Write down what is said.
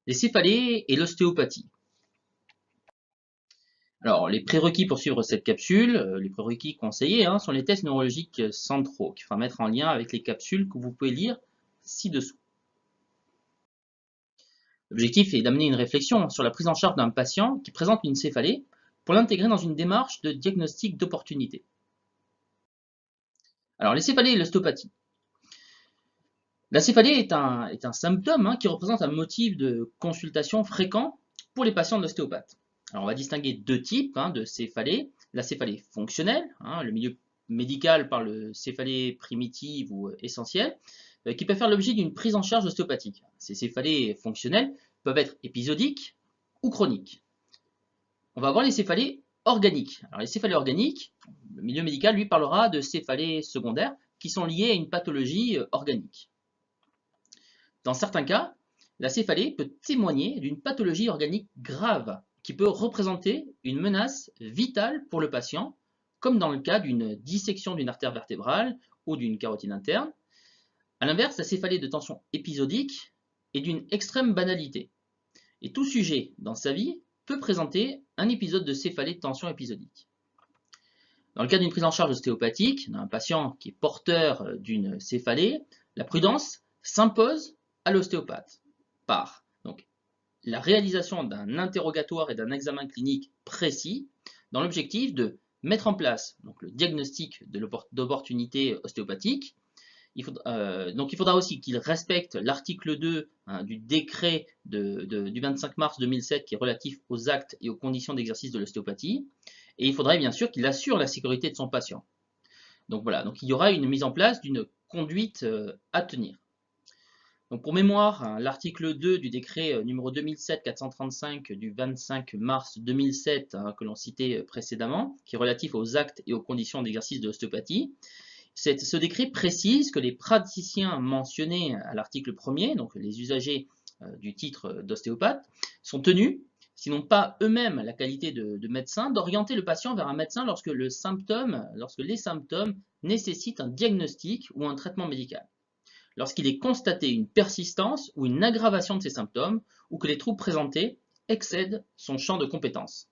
Les céphalées et l'ostéopathie. Alors, les prérequis pour suivre cette capsule, les prérequis conseillés, sont les tests neurologiques centraux, qu'il faudra mettre en lien avec les capsules que vous pouvez lire ci-dessous. L'objectif est d'amener une réflexion sur la prise en charge d'un patient qui présente une céphalée pour l'intégrer dans une démarche de diagnostic d'opportunité. Alors, les céphalées et l'ostéopathie. La céphalée est un symptôme qui représente un motif de consultation fréquent pour les patients de l'ostéopathe. Alors, on va distinguer deux types de céphalée. La céphalée fonctionnelle, le milieu médical parle de céphalée primitive ou essentielle, qui peut faire l'objet d'une prise en charge ostéopathique. Ces céphalées fonctionnelles peuvent être épisodiques ou chroniques. On va avoir les céphalées organiques. Alors, les céphalées organiques, le milieu médical lui parlera de céphalées secondaires qui sont liées à une pathologie organique. Dans certains cas, la céphalée peut témoigner d'une pathologie organique grave qui peut représenter une menace vitale pour le patient, comme dans le cas d'une dissection d'une artère vertébrale ou d'une carotide interne. A l'inverse, la céphalée de tension épisodique est d'une extrême banalité. Et tout sujet dans sa vie peut présenter un épisode de céphalée de tension épisodique. Dans le cas d'une prise en charge ostéopathique d'un patient qui est porteur d'une céphalée, la prudence s'impose à l'ostéopathe par donc, la réalisation d'un interrogatoire et d'un examen clinique précis dans l'objectif de mettre en place donc, le diagnostic d'opportunité ostéopathique. Il faudra aussi qu'il respecte l'article 2 du décret du 25 mars 2007 qui est relatif aux actes et aux conditions d'exercice de l'ostéopathie. Et il faudrait bien sûr qu'il assure la sécurité de son patient. Donc voilà, donc il y aura une mise en place d'une conduite à tenir. Donc pour mémoire, l'article 2 du décret numéro 2007-435 du 25 mars 2007 que l'on citait précédemment, qui est relatif aux actes et aux conditions d'exercice de l'ostéopathie, ce décret précise que les praticiens mentionnés à l'article 1er, donc les usagers du titre d'ostéopathe, sont tenus, s'ils n'ont pas eux-mêmes la qualité de médecin, d'orienter le patient vers un médecin lorsque les symptômes nécessitent un diagnostic ou un traitement médical. Lorsqu'il est constaté une persistance ou une aggravation de ces symptômes, ou que les troubles présentés excèdent son champ de compétences.